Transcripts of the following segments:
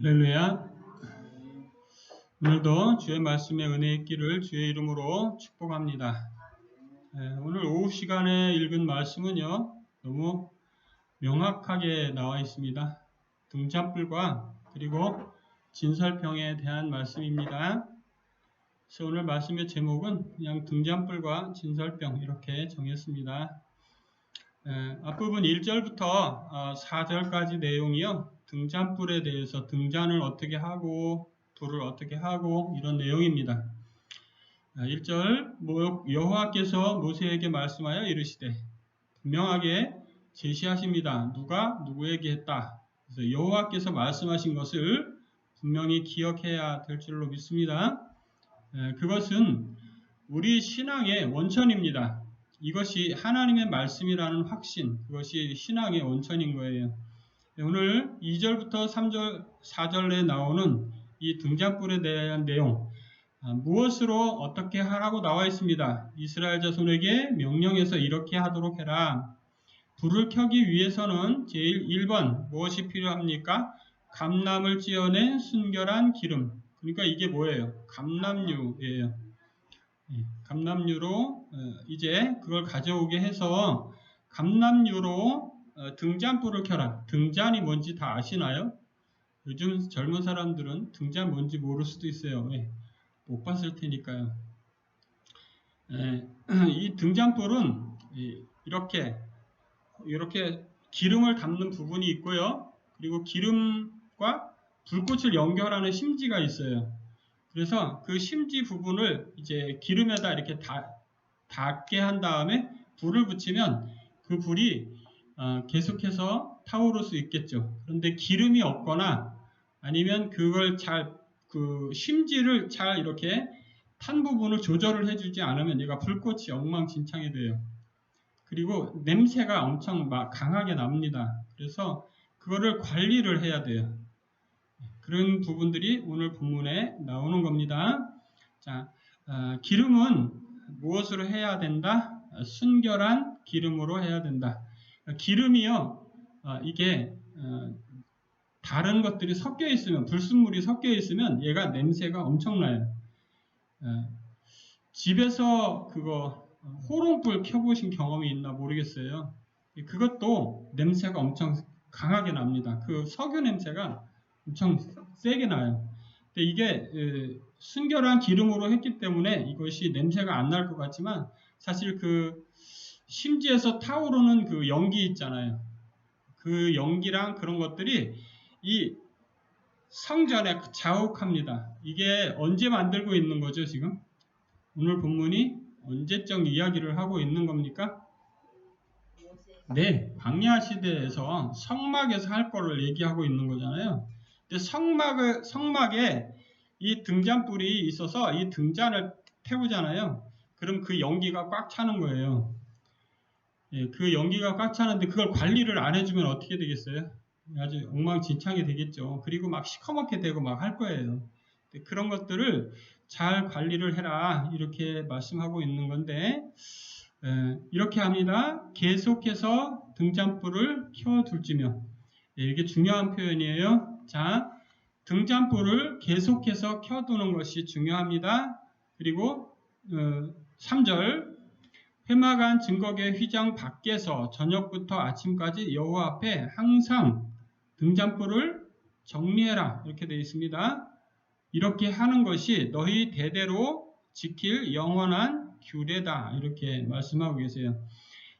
할렐루야. 오늘도 주의 말씀의 은혜 있기를 주의 이름으로 축복합니다. 오늘 오후 시간에 읽은 말씀은요, 너무 명확하게 나와 있습니다. 등잔불과 그리고 진설병에 대한 말씀입니다. 그래서 오늘 말씀의 제목은 그냥 등잔불과 진설병 이렇게 정했습니다. 앞부분 1절부터 4절까지 내용이요, 등잔불에 대해서 등잔을 어떻게 하고 불을 어떻게 하고 이런 내용입니다. 1절 여호와께서 모세에게 말씀하여 이르시되, 분명하게 제시하십니다. 누가 누구에게 했다. 그래서 여호와께서 말씀하신 것을 분명히 기억해야 될 줄로 믿습니다. 그것은 우리 신앙의 원천입니다. 이것이 하나님의 말씀이라는 확신, 그것이 신앙의 원천인 거예요. 오늘 2절부터 3절, 4절에 나오는 이 등잔불에 대한 내용, 무엇으로 어떻게 하라고 나와 있습니다. 이스라엘 자손에게 명령해서 이렇게 하도록 해라. 불을 켜기 위해서는 제일 1번 무엇이 필요합니까? 감람을 찧어낸 순결한 기름. 그러니까 이게 뭐예요? 감람유예요. 감람유로 이제 그걸 가져오게 해서 감람유로 등잔불을 켜라. 등잔이 뭔지 다 아시나요? 요즘 젊은 사람들은 등잔 뭔지 모를 수도 있어요. 못 봤을 테니까요. 이 등잔불은 이렇게 기름을 담는 부분이 있고요. 그리고 기름과 불꽃을 연결하는 심지가 있어요. 그래서 그 심지 부분을 이제 기름에다 이렇게 닿게 한 다음에 불을 붙이면 그 불이 계속해서 타오를 수 있겠죠. 그런데 기름이 없거나 아니면 그걸 그 심지를 잘 이렇게 탄 부분을 조절을 해주지 않으면 얘가 불꽃이 엉망진창이 돼요. 그리고 냄새가 엄청 강하게 납니다. 그래서 그거를 관리를 해야 돼요. 그런 부분들이 오늘 본문에 나오는 겁니다. 자, 기름은 무엇으로 해야 된다? 순결한 기름으로 해야 된다. 기름이요, 이게 다른 것들이 섞여 있으면, 불순물이 섞여 있으면 얘가 냄새가 엄청나요. 집에서 그거 호롱불 켜보신 경험이 있나 모르겠어요. 그것도 냄새가 엄청 강하게 납니다. 그 석유 냄새가 엄청 세게 나요. 근데 이게 순결한 기름으로 했기 때문에 이것이 냄새가 안 날 것 같지만 사실 그 심지에서 타오르는 그 연기 있잖아요. 그 연기랑 그런 것들이 이 성전에 자욱합니다. 이게 언제 만들고 있는 거죠, 지금? 오늘 본문이 언제적 이야기를 하고 있는 겁니까? 네, 광야 시대에서 성막에서 할 거를 얘기하고 있는 거잖아요. 근데 성막에 이 등잔불이 있어서 이 등잔을 태우잖아요. 그럼 그 연기가 꽉 차는 거예요. 그 연기가 꽉 차는데 그걸 관리를 안 해주면 어떻게 되겠어요? 아주 엉망진창이 되겠죠. 그리고 막 시커멓게 되고 막 할 거예요. 그런 것들을 잘 관리를 해라, 이렇게 말씀하고 있는 건데, 이렇게 합니다. 계속해서 등잔불을 켜둘지며. 이게 중요한 표현이에요. 자, 등잔불을 계속해서 켜두는 것이 중요합니다. 그리고 3절, 회막안 증거궤 휘장 밖에서 저녁부터 아침까지 여호와 앞에 항상 등잔불을 정리해라, 이렇게 되어 있습니다. 이렇게 하는 것이 너희 대대로 지킬 영원한 규례다, 이렇게 말씀하고 계세요.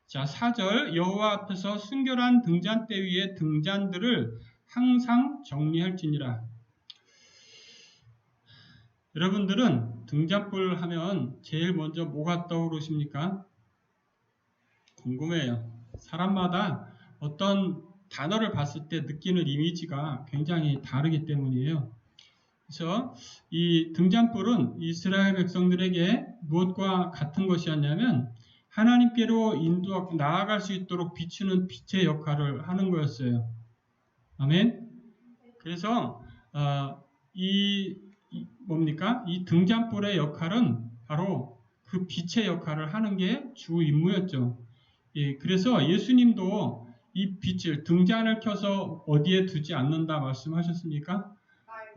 자, 4절, 여호와 앞에서 순결한 등잔대 위에 등잔들을 항상 정리할지니라. 여러분들은 등잔불 하면 제일 먼저 뭐가 떠오르십니까? 궁금해요. 사람마다 어떤 단어를 봤을 때 느끼는 이미지가 굉장히 다르기 때문이에요. 그래서 이 등잔불은 이스라엘 백성들에게 무엇과 같은 것이었냐면 하나님께로 나아갈 수 있도록 비추는 빛의 역할을 하는 거였어요. 아멘. 그래서 이 등잔불의 역할은 바로 그 빛의 역할을 하는 게 주 임무였죠. 그래서 예수님도 이 빛을, 등잔을 켜서 어디에 두지 않는다 말씀하셨습니까?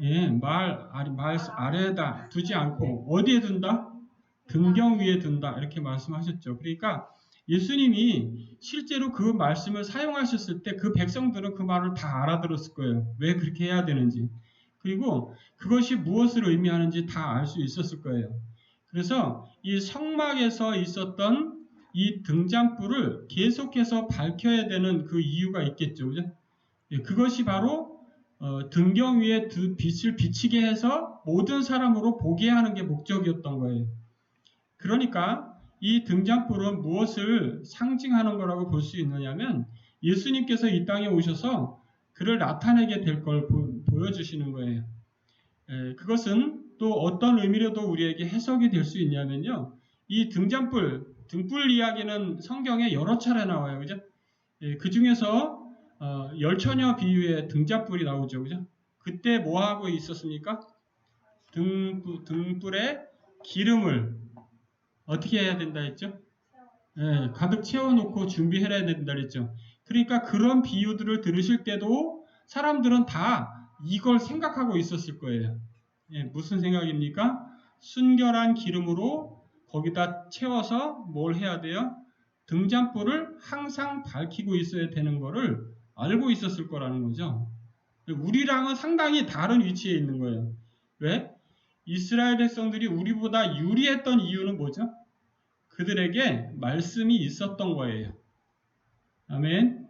예, 말 아래에다 두지 않고 어디에 둔다? 등경 위에 둔다. 이렇게 말씀하셨죠. 그러니까 예수님이 실제로 그 말씀을 사용하셨을 때 그 백성들은 그 말을 다 알아들었을 거예요. 왜 그렇게 해야 되는지. 그리고 그것이 무엇을 의미하는지 다 알 수 있었을 거예요. 그래서 이 성막에서 있었던 이 등잔불을 계속해서 밝혀야 되는 그 이유가 있겠죠. 그죠? 예, 그것이 바로 등경 위에 빛을 비치게 해서 모든 사람으로 보게 하는 게 목적이었던 거예요. 그러니까 이 등잔불은 무엇을 상징하는 거라고 볼 수 있느냐면 예수님께서 이 땅에 오셔서 그를 나타내게 될 걸 보여주시는 거예요. 그것은 또 어떤 의미로도 우리에게 해석이 될 수 있냐면요. 이 등불 이야기는 성경에 여러 차례 나와요. 그죠? 그 중에서 열처녀 비유의 등잔불이 나오죠. 그죠? 그때 뭐 하고 있었습니까? 등불에 기름을 어떻게 해야 된다 했죠? 예, 가득 채워놓고 준비해야 된다 했죠. 그러니까 그런 비유들을 들으실 때도 사람들은 다 이걸 생각하고 있었을 거예요. 예, 무슨 생각입니까? 순결한 기름으로 거기다 채워서 뭘 해야 돼요? 등잔불을 항상 밝히고 있어야 되는 거를 알고 있었을 거라는 거죠. 우리랑은 상당히 다른 위치에 있는 거예요. 왜? 이스라엘 백성들이 우리보다 유리했던 이유는 뭐죠? 그들에게 말씀이 있었던 거예요. 아멘.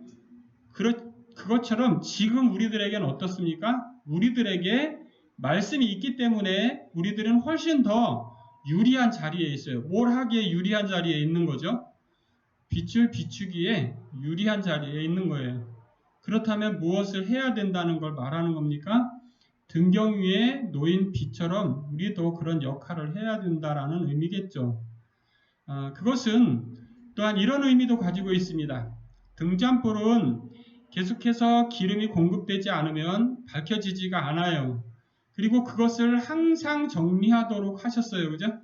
그것처럼 지금 우리들에게는 어떻습니까? 우리들에게 말씀이 있기 때문에 우리들은 훨씬 더 유리한 자리에 있어요. 뭘 하기에 유리한 자리에 있는 거죠? 빛을 비추기에 유리한 자리에 있는 거예요. 그렇다면 무엇을 해야 된다는 걸 말하는 겁니까? 등경 위에 놓인 빛처럼 우리도 그런 역할을 해야 된다라는 의미겠죠. 그것은 또한 이런 의미도 가지고 있습니다. 등잔불은 계속해서 기름이 공급되지 않으면 밝혀지지가 않아요. 그리고 그것을 항상 정리하도록 하셨어요. 그죠?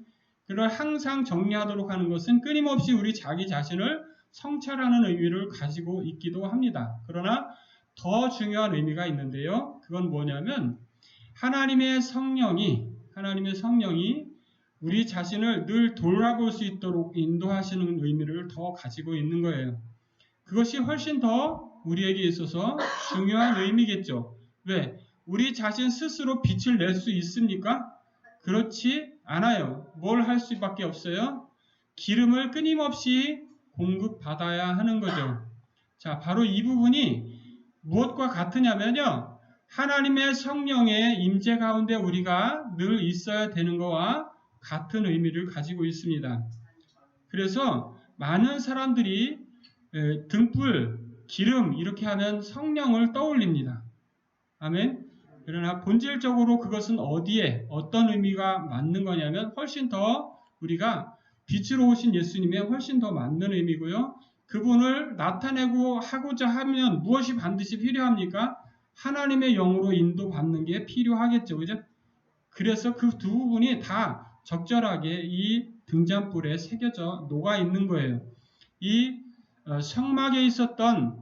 그걸 항상 정리하도록 하는 것은 끊임없이 우리 자기 자신을 성찰하는 의미를 가지고 있기도 합니다. 그러나 더 중요한 의미가 있는데요. 그건 뭐냐면 하나님의 성령이 우리 자신을 늘 돌아볼 수 있도록 인도하시는 의미를 더 가지고 있는 거예요. 그것이 훨씬 더 우리에게 있어서 중요한 의미겠죠. 왜? 우리 자신 스스로 빛을 낼 수 있습니까? 그렇지 않아요. 뭘 할 수밖에 없어요? 기름을 끊임없이 공급받아야 하는 거죠. 자, 바로 이 부분이 무엇과 같으냐면요. 하나님의 성령의 임재 가운데 우리가 늘 있어야 되는 것과 같은 의미를 가지고 있습니다. 그래서 많은 사람들이 등불, 기름 이렇게 하면 성령을 떠올립니다. 아멘. 그러나 본질적으로 그것은 어디에 어떤 의미가 맞는 거냐면 훨씬 더 우리가 빛으로 오신 예수님에 훨씬 더 맞는 의미고요. 그분을 나타내고 하고자 하면 무엇이 반드시 필요합니까? 하나님의 영으로 인도받는 게 필요하겠죠. 그죠? 그래서 그 두 부분이 다 적절하게 이 등잔불에 새겨져 녹아 있는 거예요. 이 성막에 있었던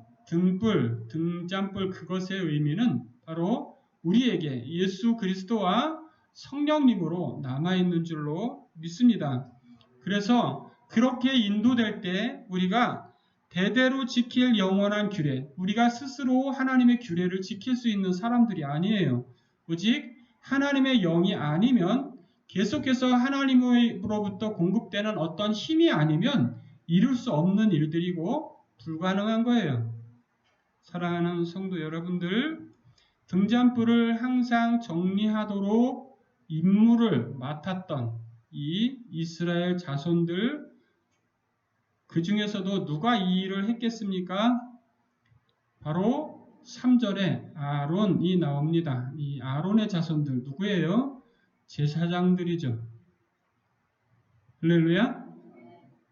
등잔불 그것의 의미는 바로 우리에게 예수 그리스도와 성령님으로 남아있는 줄로 믿습니다. 그래서 그렇게 인도될 때 우리가 대대로 지킬 영원한 규례, 우리가 스스로 하나님의 규례를 지킬 수 있는 사람들이 아니에요. 오직 하나님의 영이 아니면 계속해서 하나님으로부터 공급되는 어떤 힘이 아니면 이룰 수 없는 일들이고 불가능한 거예요. 사랑하는 성도 여러분들, 등잔불을 항상 정리하도록 임무를 맡았던 이 이스라엘 자손들, 그 중에서도 누가 이 일을 했겠습니까? 바로 3절에 아론이 나옵니다. 이 아론의 자손들 누구예요? 제사장들이죠. 할렐루야.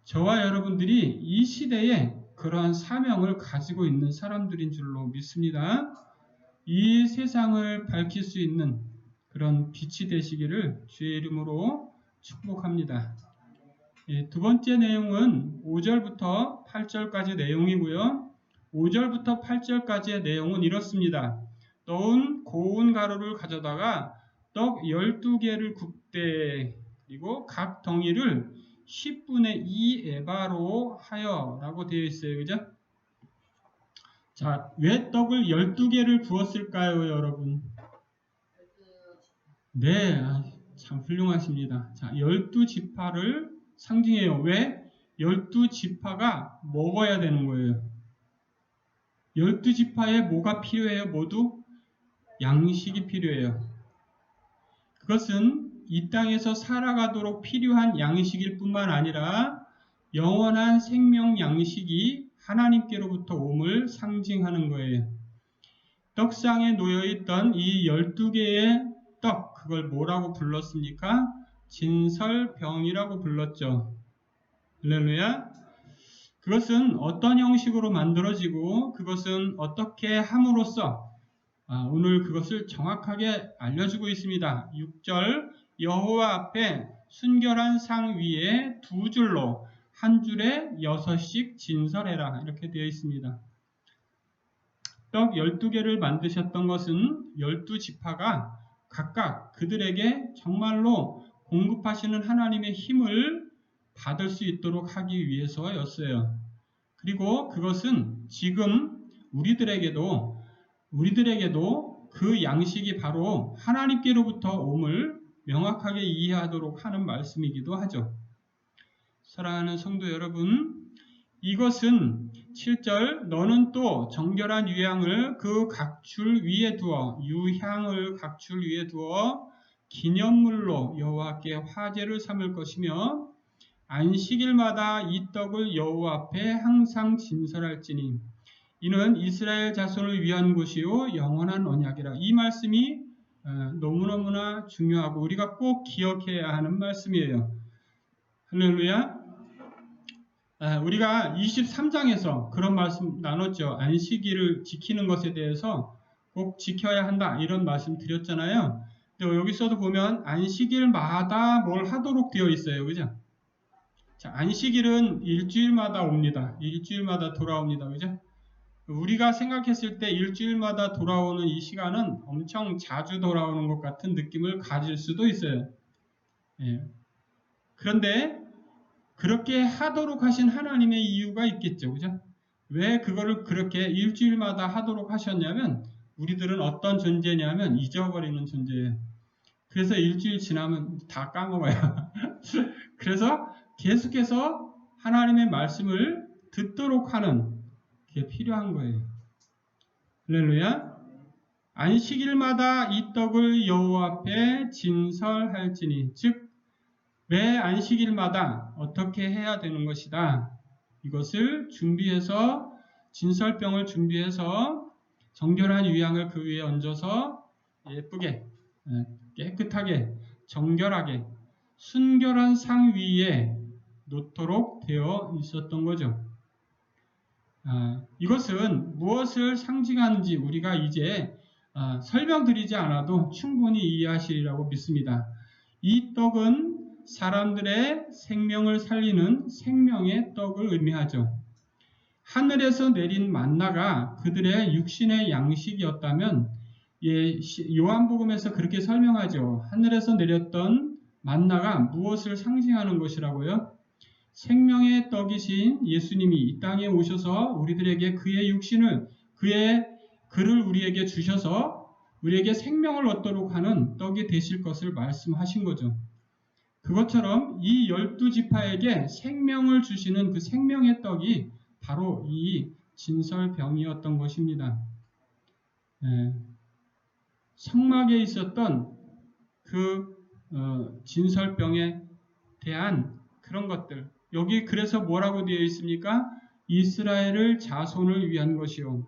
저와 여러분들이 이 시대에 그러한 사명을 가지고 있는 사람들인 줄로 믿습니다. 이 세상을 밝힐 수 있는 그런 빛이 되시기를 주의 이름으로 축복합니다. 두 번째 내용은 5절부터 8절까지 내용이고요. 5절부터 8절까지의 내용은 이렇습니다. 넣은 고운 가루를 가져다가 떡 12개를 굽되 그리고 각 덩이를 10분의 2 에바로 하여 라고 되어 있어요. 그죠? 자, 왜 떡을 12개를 부었을까요, 여러분? 네, 참 훌륭하십니다. 자, 12지파를 상징해요. 왜? 12지파가 먹어야 되는 거예요. 12지파에 뭐가 필요해요? 모두 양식이 필요해요. 그것은 이 땅에서 살아가도록 필요한 양식일 뿐만 아니라 영원한 생명 양식이 하나님께로부터 옴을 상징하는 거예요. 떡상에 놓여있던 이 12개의 떡, 그걸 뭐라고 불렀습니까? 진설병이라고 불렀죠. 할렐루야. 그것은 어떤 형식으로 만들어지고 그것은 어떻게 함으로써 오늘 그것을 정확하게 알려주고 있습니다. 6절 여호와 앞에 순결한 상 위에 2줄로 한 줄에 6씩 진설해라 이렇게 되어 있습니다. 떡 12개를 만드셨던 것은 12지파가 각각 그들에게 정말로 공급하시는 하나님의 힘을 받을 수 있도록 하기 위해서였어요. 그리고 그것은 지금 우리들에게도 그 양식이 바로 하나님께로부터 옴을 명확하게 이해하도록 하는 말씀이기도 하죠. 사랑하는 성도 여러분, 이것은 7절 너는 또 정결한 유향을 그 각줄 위에 두어 유향을 각줄 위에 두어 기념물로 여호와께 화제를 삼을 것이며 안식일마다 이 떡을 여호와 앞에 항상 진설할지니 이는 이스라엘 자손을 위한 것이요 영원한 언약이라. 이 말씀이 너무너무나 중요하고 우리가 꼭 기억해야 하는 말씀이에요. 할렐루야. 우리가 23장에서 그런 말씀 나눴죠. 안식일을 지키는 것에 대해서 꼭 지켜야 한다 이런 말씀 드렸잖아요. 근데 여기서도 보면 안식일마다 뭘 하도록 되어 있어요. 그죠? 자, 안식일은 일주일마다 옵니다. 일주일마다 돌아옵니다. 그죠? 우리가 생각했을 때 일주일마다 돌아오는 이 시간은 엄청 자주 돌아오는 것 같은 느낌을 가질 수도 있어요. 예. 그런데 그렇게 하도록 하신 하나님의 이유가 있겠죠. 그죠? 왜 그거를 그렇게 일주일마다 하도록 하셨냐면 우리들은 어떤 존재냐면 잊어버리는 존재예요. 그래서 일주일 지나면 다 까먹어요. 그래서 계속해서 하나님의 말씀을 듣도록 하는 게 필요한 거예요. 할렐루야. 안식일마다 이 떡을 여호와 앞에 진설할지니 즉 매 안식일마다 어떻게 해야 되는 것이다. 이것을 준비해서 진설병을 준비해서 정결한 유향을 그 위에 얹어서 예쁘게 깨끗하게 정결하게 순결한 상 위에 놓도록 되어 있었던 거죠. 이것은 무엇을 상징하는지 우리가 이제 설명드리지 않아도 충분히 이해하시리라고 믿습니다. 이 떡은 사람들의 생명을 살리는 생명의 떡을 의미하죠. 하늘에서 내린 만나가 그들의 육신의 양식이었다면 요한복음에서 그렇게 설명하죠. 하늘에서 내렸던 만나가 무엇을 상징하는 것이라고요? 생명의 떡이신 예수님이 이 땅에 오셔서 우리들에게 그의 육신을 그를 우리에게 주셔서 우리에게 생명을 얻도록 하는 떡이 되실 것을 말씀하신 거죠. 그것처럼 이 12지파에게 생명을 주시는 그 생명의 떡이 바로 이 진설병이었던 것입니다. 성막에 있었던 그 진설병에 대한 그런 것들, 여기 그래서 뭐라고 되어 있습니까? 이스라엘을 자손을 위한 것이요.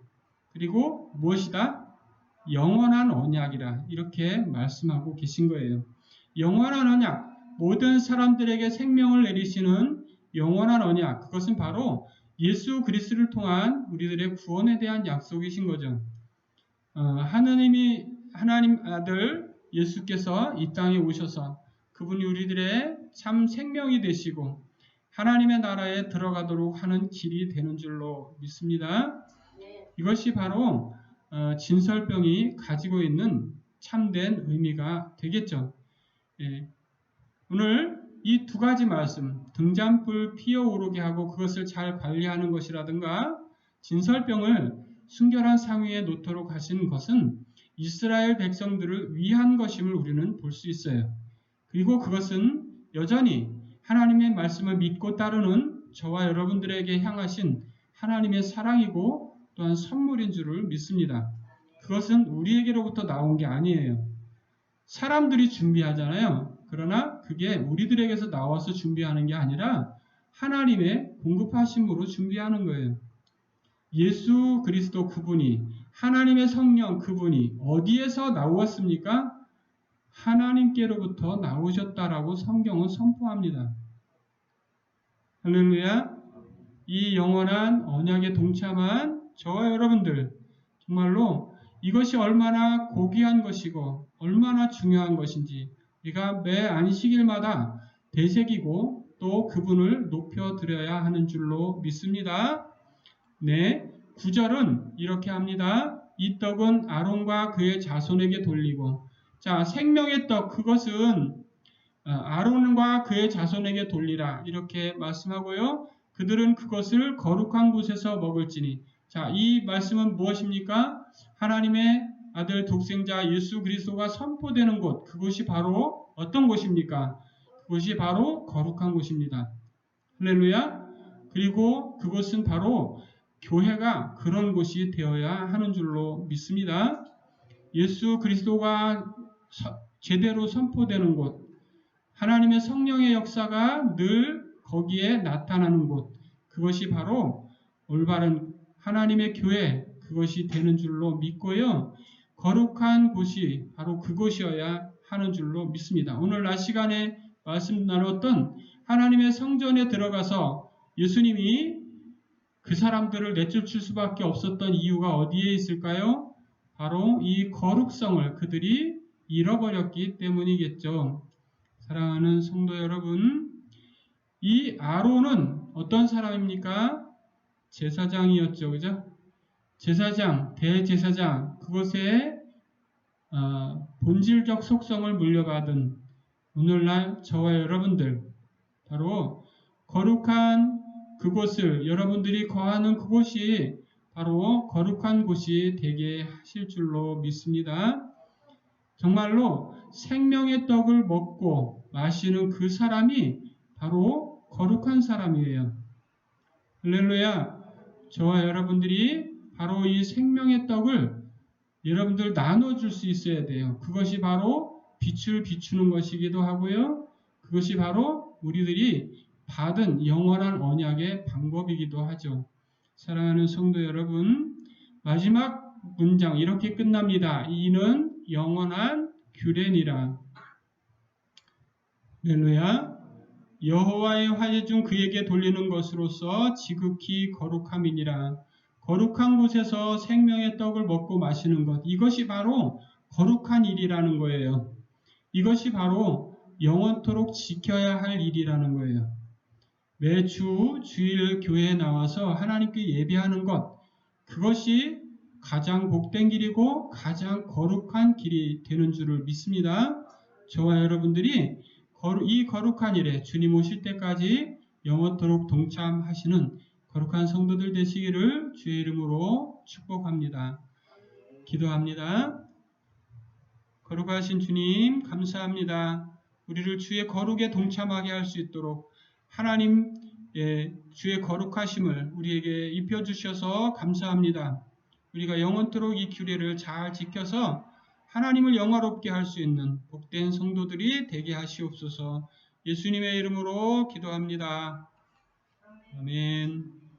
그리고 무엇이다? 영원한 언약이라 이렇게 말씀하고 계신 거예요. 영원한 언약, 모든 사람들에게 생명을 내리시는 영원한 언약, 그것은 바로 예수 그리스도를 통한 우리들의 구원에 대한 약속이신 거죠. 하나님 아들 예수께서 이 땅에 오셔서 그분이 우리들의 참 생명이 되시고 하나님의 나라에 들어가도록 하는 길이 되는 줄로 믿습니다. 이것이 바로 진설병이 가지고 있는 참된 의미가 되겠죠. 예. 오늘 이 두 가지 말씀, 등잔불 피어오르게 하고 그것을 잘 관리하는 것이라든가 진설병을 순결한 상위에 놓도록 하신 것은 이스라엘 백성들을 위한 것임을 우리는 볼 수 있어요. 그리고 그것은 여전히 하나님의 말씀을 믿고 따르는 저와 여러분들에게 향하신 하나님의 사랑이고 또한 선물인 줄을 믿습니다. 그것은 우리에게로부터 나온 게 아니에요. 사람들이 준비하잖아요. 그러나 그게 우리들에게서 나와서 준비하는 게 아니라 하나님의 공급하심으로 준비하는 거예요. 예수 그리스도 그분이, 하나님의 성령 그분이 어디에서 나왔습니까? 하나님께로부터 나오셨다라고 성경은 선포합니다. 할렐루야. 이 영원한 언약에 동참한 저와 여러분들, 정말로 이것이 얼마나 고귀한 것이고 얼마나 중요한 것인지 우리가 매 안식일마다 되새기고 또 그분을 높여드려야 하는 줄로 믿습니다. 네, 9절은 이렇게 합니다. 이 떡은 아론과 그의 자손에게 돌리고, 자, 생명의 떡, 그것은 아론과 그의 자손에게 돌리라 이렇게 말씀하고요. 그들은 그것을 거룩한 곳에서 먹을지니. 자, 이 말씀은 무엇입니까? 하나님의 아들 독생자 예수 그리스도가 선포되는 곳, 그곳이 바로 어떤 곳입니까? 그것이 바로 거룩한 곳입니다. 할렐루야. 그리고 그것은 바로 교회가 그런 곳이 되어야 하는 줄로 믿습니다. 예수 그리스도가 제대로 선포되는 곳, 하나님의 성령의 역사가 늘 거기에 나타나는 곳, 그것이 바로 올바른 하나님의 교회, 그것이 되는 줄로 믿고요. 거룩한 곳이 바로 그곳이어야 하는 줄로 믿습니다. 오늘 낮 시간에 말씀 나눴던 하나님의 성전에 들어가서 예수님이 그 사람들을 내쫓을 수밖에 없었던 이유가 어디에 있을까요? 바로 이 거룩성을 그들이 잃어버렸기 때문이겠죠. 사랑하는 성도 여러분, 이 아론은 어떤 사람입니까? 제사장이었죠. 그죠? 제사장, 대제사장, 그것의 본질적 속성을 물려받은 오늘날 저와 여러분들, 바로 거룩한 그곳을, 여러분들이 거하는 그곳이 바로 거룩한 곳이 되게 하실 줄로 믿습니다. 정말로 생명의 떡을 먹고 마시는 그 사람이 바로 거룩한 사람이에요. 할렐루야. 저와 여러분들이 바로 이 생명의 떡을 여러분들 나눠줄 수 있어야 돼요. 그것이 바로 빛을 비추는 것이기도 하고요. 그것이 바로 우리들이 받은 영원한 언약의 방법이기도 하죠. 사랑하는 성도 여러분, 마지막 문장 이렇게 끝납니다. 이는 영원한 규례니라. 할렐루야. 여호와의 화제 중 그에게 돌리는 것으로서 지극히 거룩함이니라. 거룩한 곳에서 생명의 떡을 먹고 마시는 것, 이것이 바로 거룩한 일이라는 거예요. 이것이 바로 영원토록 지켜야 할 일이라는 거예요. 매주 주일 교회에 나와서 하나님께 예배하는 것, 그것이 가장 복된 길이고 가장 거룩한 길이 되는 줄을 믿습니다. 저와 여러분들이 이 거룩한 일에 주님 오실 때까지 영원토록 동참하시는 거룩한 성도들 되시기를 주의 이름으로 축복합니다. 기도합니다. 거룩하신 주님 감사합니다. 우리를 주의 거룩에 동참하게 할 수 있도록 하나님의 주의 거룩하심을 우리에게 입혀주셔서 감사합니다. 우리가 영원토록 이 규례를 잘 지켜서 하나님을 영화롭게 할 수 있는 복된 성도들이 되게 하시옵소서. 예수님의 이름으로 기도합니다. 아멘.